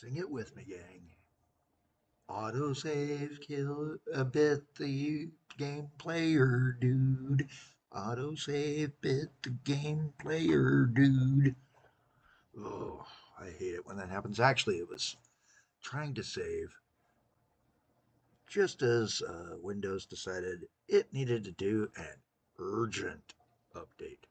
Sing it with me, gang. Autosave kill a bit the game player, dude. Autosave bit the game player, dude. Oh, I hate it when that happens. Actually, it was trying to save just as Windows decided it needed to do an urgent update.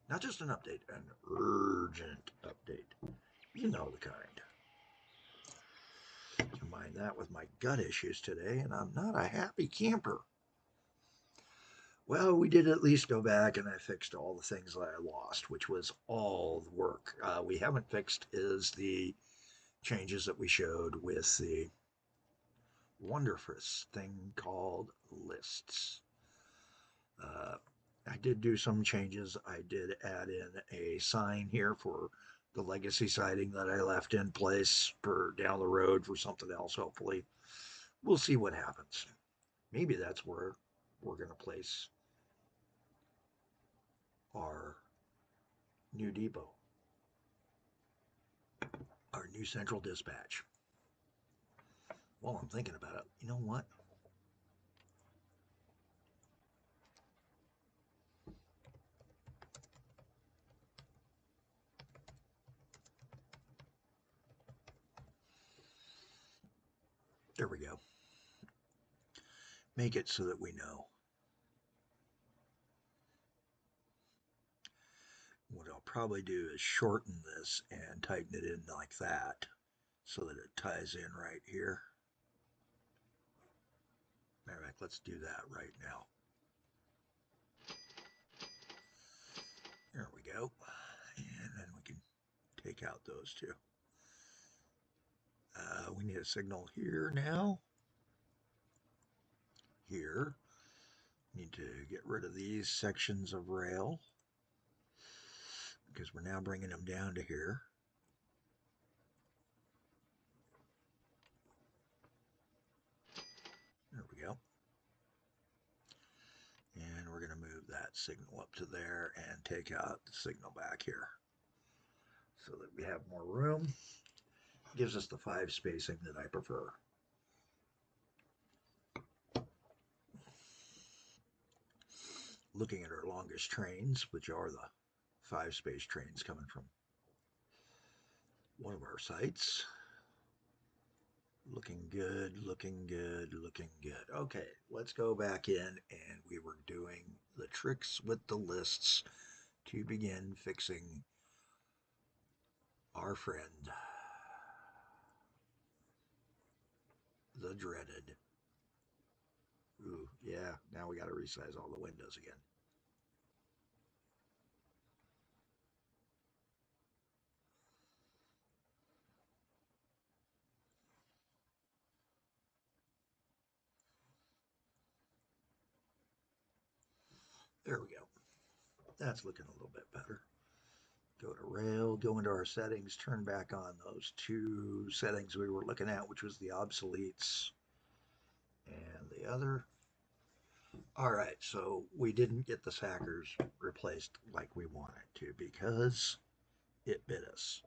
Not just an update, an urgent update. You know the kind. Combine that with my gut issues today, and I'm not a happy camper. Well, we did at least go back and I fixed all the things that I lost, which was all the work. We haven't fixed is the changes that we showed with the wonderful thing called lists. Uh, I did do some changes. I did add in a sign here for the legacy siding that I left in place for down the road for something else, hopefully. We'll see what happens. Maybe that's where we're going to place our new depot, our new central dispatch. While I'm thinking about it, you know what? There we go. Make it so that we know. What I'll probably do is shorten this and tighten it in like that so that it ties in right here. Matter of fact, let's do that right now. There we go. And then we can take out those two. We need a signal here now. Here. Need to get rid of these sections of rail because we're now bringing them down to here. There we go. And we're going to move that signal up to there and take out the signal back here so that we have more room. Gives us the 5 spacing that I prefer. Looking at our longest trains, which are the 5-space trains coming from one of our sites. Looking good, looking good, looking good. Okay, let's go back in, and we were doing the tricks with the lists to begin fixing our friend, the dreaded. Ooh, yeah, now we got to resize all the windows again. There we go. That's looking a little bit better. Go to rail, go into our settings, turn back on those 2 settings we were looking at, which was the obsoletes and the other. All right, so we didn't get the Sackers replaced like we wanted to because it bit us.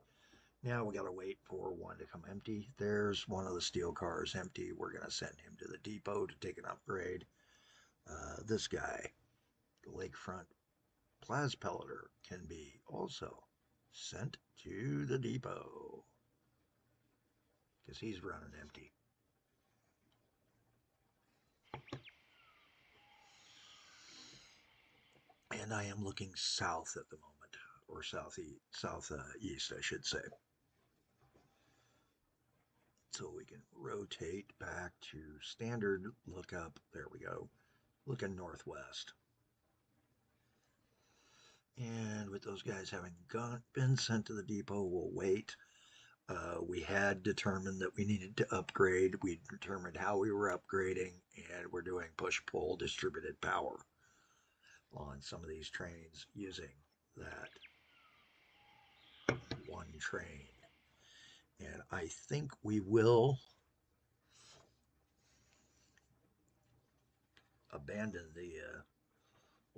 Now we got to wait for one to come empty. There's one of the steel cars empty. We're going to send him to the depot to take an upgrade. This guy, the lakefront plas pelleter, can be also sent to the depot because he's running empty. And I am looking south at the moment, or southeast, I should say. So we can rotate back to standard lookup. There we go. Looking northwest. And with those guys having been sent to the depot, we'll wait. We had determined that we needed to upgrade. We determined how we were upgrading, and we're doing push-pull distributed power on some of these trains using that one train. And I think we will abandon the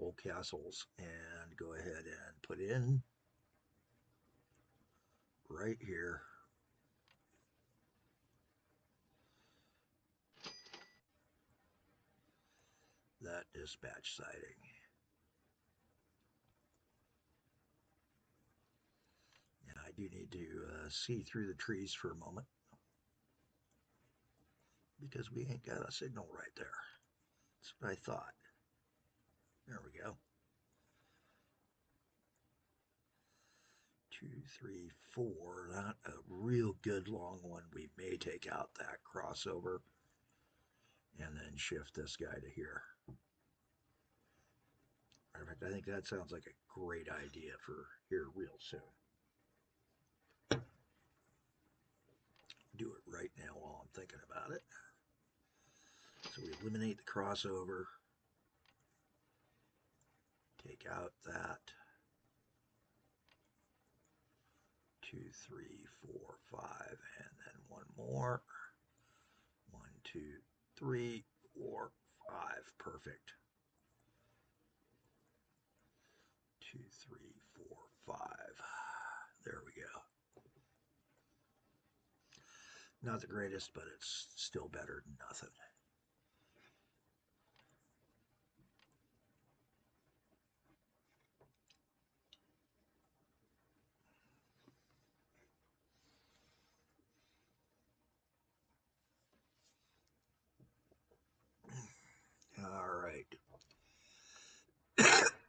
old castles and go ahead and put in right here dispatch sighting. And I do need to see through the trees for a moment because we ain't got a signal right there. That's what I thought. There we go. 2, 3, 4. Not a real good long one. We may take out that crossover and then shift this guy to here. In fact, I think that sounds like a great idea for here real soon. Do it right now while I'm thinking about it. So we eliminate the crossover. Take out that 2, 3, 4, 5, and then one more. 1, 2, 3, 4, 5. Perfect. 2, 3, 4, 5. There we go. Not the greatest, but it's still better than nothing. All right.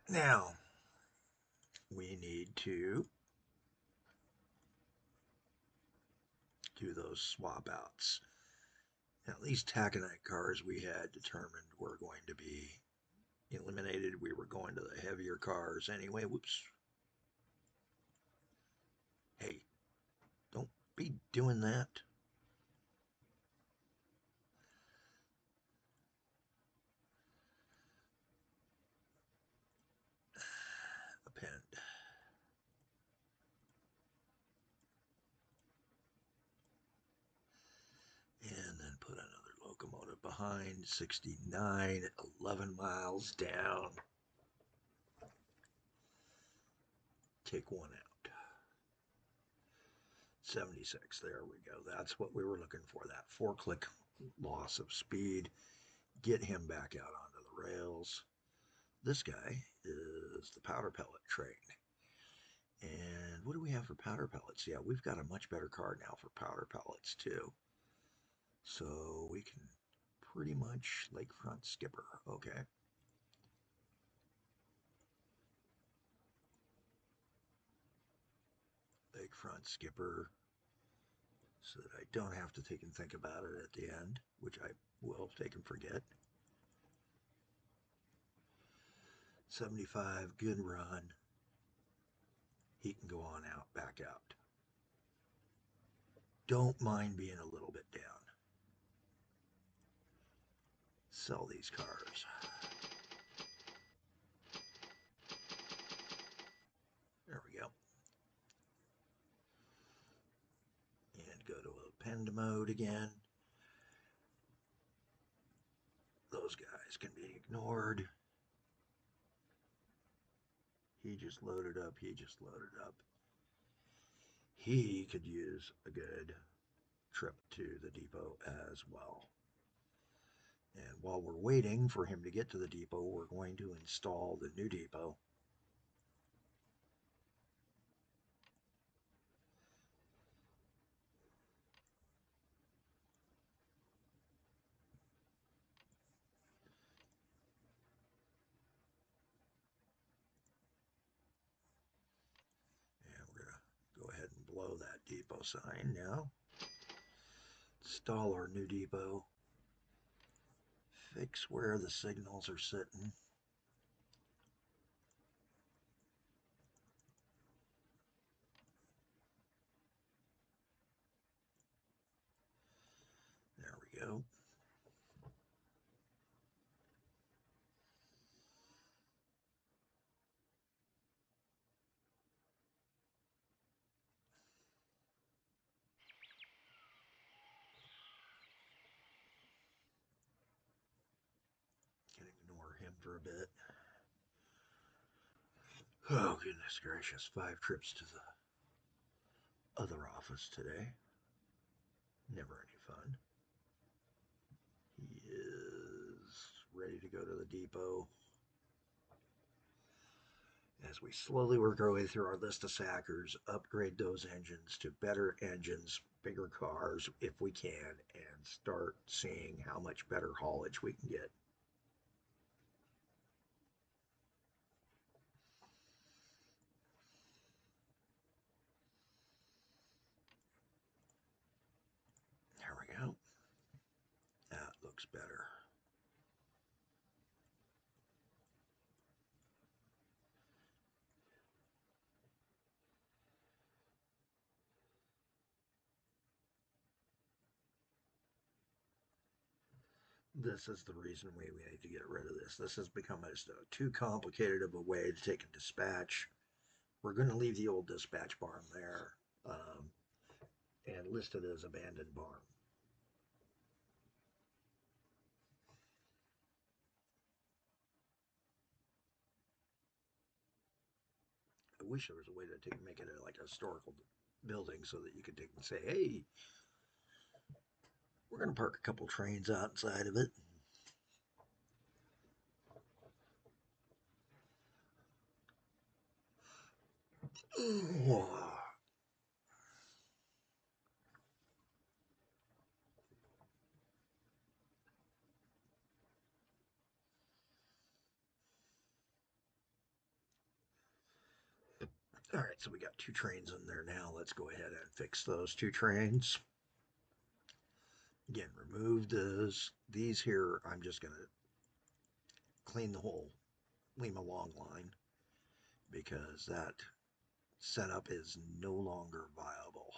Now, we need to do those swap outs. Now, these taconite cars we had determined were going to be eliminated. We were going to the heavier cars anyway. Whoops. Hey, don't be doing that. Append. And then put another locomotive behind. 69, 11 miles down. Take one out. 76, there we go. That's what we were looking for, that 4-click loss of speed. Get him back out onto the rails. This guy is the powder pellet train. And what do we have for powder pellets? Yeah, we've got a much better car now for powder pellets too. So we can pretty much lakefront skipper. Okay. Lakefront skipper, so that I don't have to take and think about it at the end, which I will take and forget. 75, good run. He can go on out, back out. Don't mind being a little bit down. Sell these cars. There we go. And go to append mode again. Those guys can be ignored. He just loaded up. He just loaded up. He could use a good trip to the depot as well. And while we're waiting for him to get to the depot, we're going to install the new depot. And we're going to go ahead and blow that depot sign now. Install our new depot. Fix where the signals are sitting. There we go. Can ignore him for a bit. Oh, goodness gracious. 5 trips to the other office today. Never any fun. He is ready to go to the depot. As we slowly work our way through our list of sackers, upgrade those engines to better engines, bigger cars if we can, and start seeing how much better haulage we can get. There we go. That looks better. This is the reason we need to get rid of this. This has become too complicated of a way to take a dispatch. We're going to leave the old dispatch barn there and list it as abandoned barn. I wish there was a way to make it like a historical building so that you could take and say, hey, we're going to park a couple trains outside of it. All right, so we got 2 trains in there now. Let's go ahead and fix those 2 trains. Again, remove these here. I'm just going to clean the whole Lima long line because that setup is no longer viable.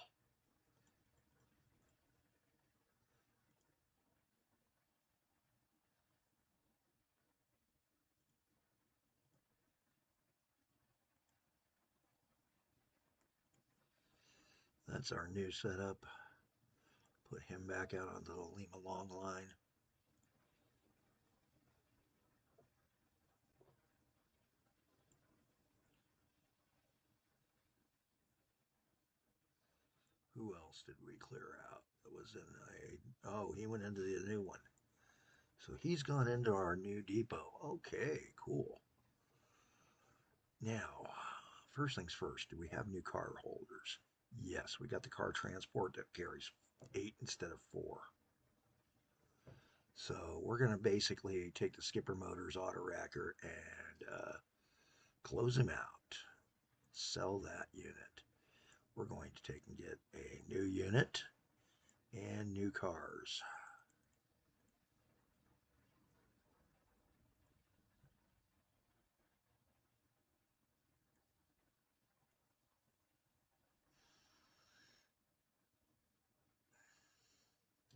That's our new setup. Put him back out onto the Lima long line. Who else did we clear out that was in a... Oh, he went into the new one. So he's gone into our new depot. Okay, cool. Now, first things first, do we have new car holders? Yes, we got the car transport that carries 8 instead of 4. So we're going to basically take the Skipper Motors auto racker and close him out. Sell that unit. We're going to take and get a new unit and new cars.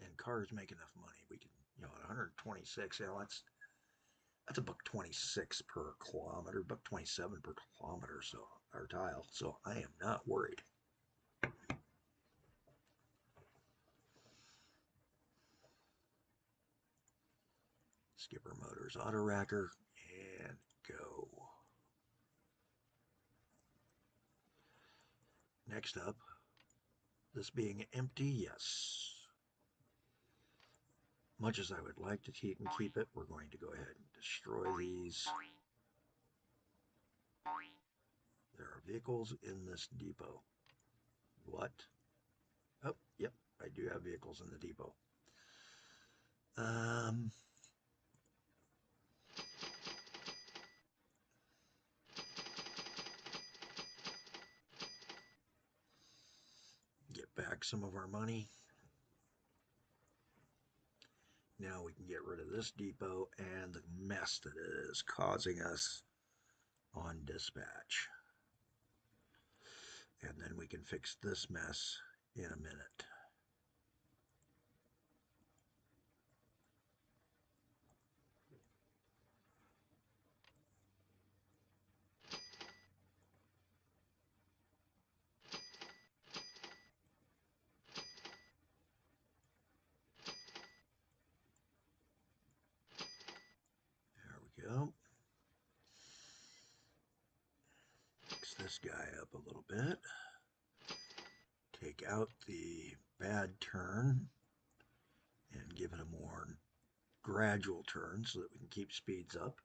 And cars make enough money. We can, at 126, that's a $1.26 per kilometer, $1.27 per kilometer, so our tile. So I am not worried. Skipper Motors auto racker and go. Next up, this being empty, yes. Much as I would like to keep it, we're going to go ahead and destroy these. There are vehicles in this depot. What? Oh, yep, I do have vehicles in the depot. Get back some of our money. Now we can get rid of this depot and the mess that it is causing us on dispatch. And then we can fix this mess in a minute. There we go. Fix this guy up a little bit. Take out the bad turn and give it a more gradual turn so that we can keep speeds up.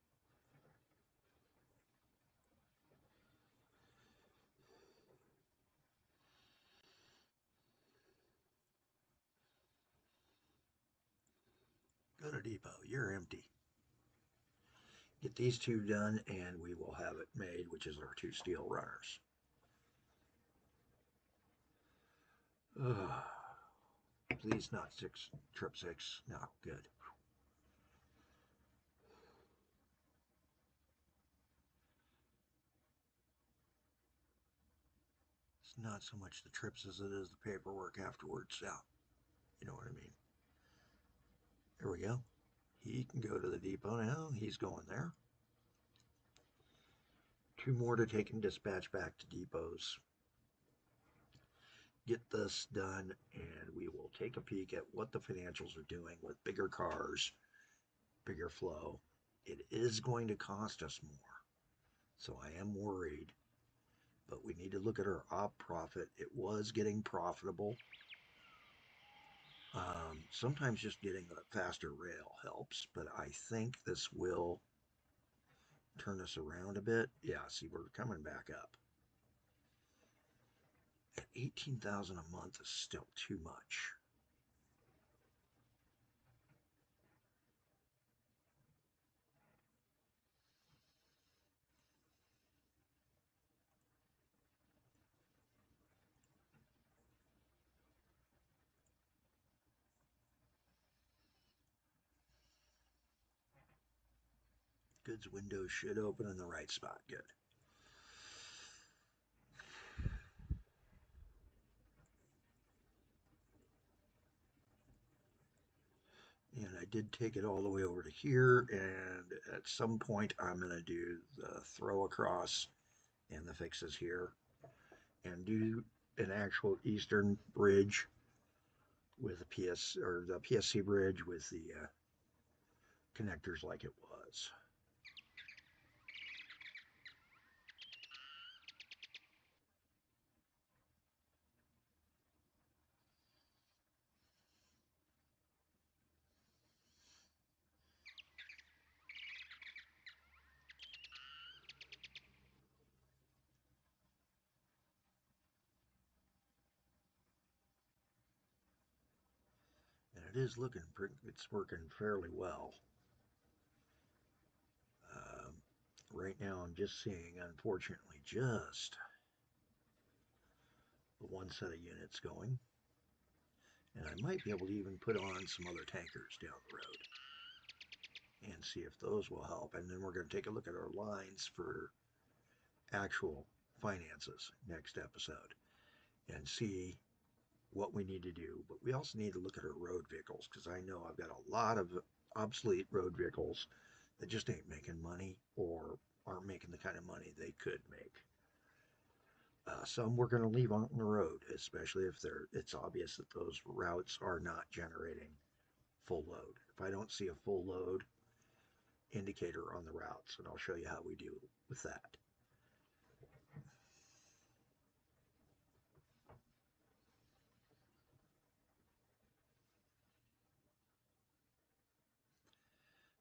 Go to depot. You're empty. Get these two done and we will have it made, which is our two steel runners. Please not trip six. No, good. It's not so much the trips as it is the paperwork afterwards. Yeah, you know what I mean. There we go. He can go to the depot now. He's going there. Two more to take and dispatch back to depots. Get this done, and we will take a peek at what the financials are doing with bigger cars, bigger flow. It is going to cost us more, so I am worried, but we need to look at our op profit. It was getting profitable. Sometimes just getting a faster rail helps, but I think this will turn us around a bit. Yeah, see, we're coming back up. At 18,000 a month is still too much. Goods window should open in the right spot. Good. And I did take it all the way over to here, and at some point I'm going to do the throw across and the fixes here and do an actual eastern bridge with a PS or the PSC bridge with the connectors like it was. And it is looking, it's working fairly well. Right now I'm just seeing, unfortunately, just the one set of units going. And I might be able to even put on some other tankers down the road and see if those will help. And then we're going to take a look at our lines for actual finances next episode and see what we need to do. But we also need to look at our road vehicles, because I know I've got a lot of obsolete road vehicles that just ain't making money or aren't making the kind of money they could make. Some we're going to leave on the road, especially if it's obvious that those routes are not generating full load. If I don't see a full load indicator on the routes, and I'll show you how we do with that.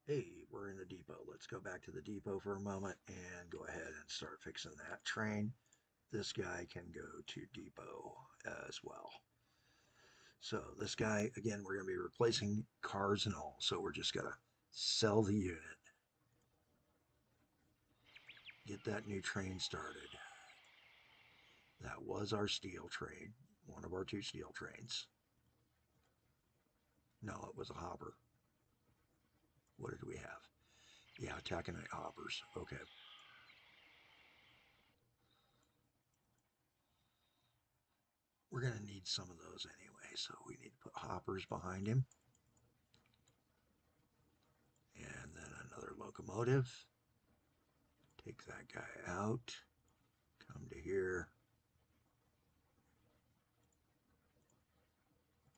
Hey, we're in the depot. Let's go back to the depot for a moment and go ahead and start fixing that train. This guy can go to depot as well. So this guy, again, we're going to be replacing cars and all. So we're just going to sell the unit. Get that new train started. That was our steel train, one of our two steel trains. No, it was a hopper. What did we have? Yeah, taconite hoppers. Okay. We're going to need some of those anyway, so we need to put hoppers behind him. And then another locomotive. Take that guy out. Come to here.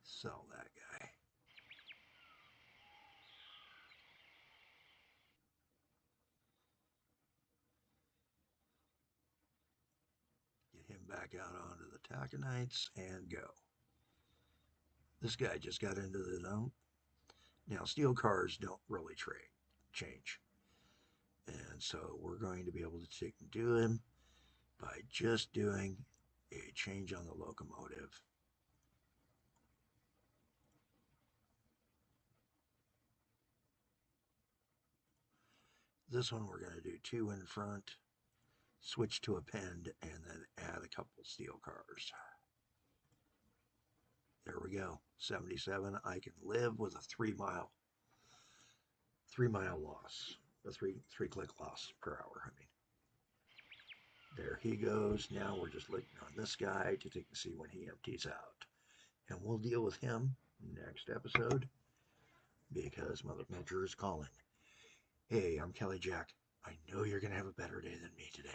Sell that guy. Get him back out onto the taconites and go. This guy just got into the dump. Now, steel cars don't really change. And so we're going to be able to do them by just doing a change on the locomotive. This one we're going to do 2 in front, switch to append, and then add a couple steel cars. There we go. 77. I can live with a 3-mile loss, a three click loss per hour. I mean, there he goes. Now we're just looking on this guy to see when he empties out, and we'll deal with him next episode because Mother Nature is calling. Hey, I'm Kelly Jack. I know you're gonna have a better day than me today.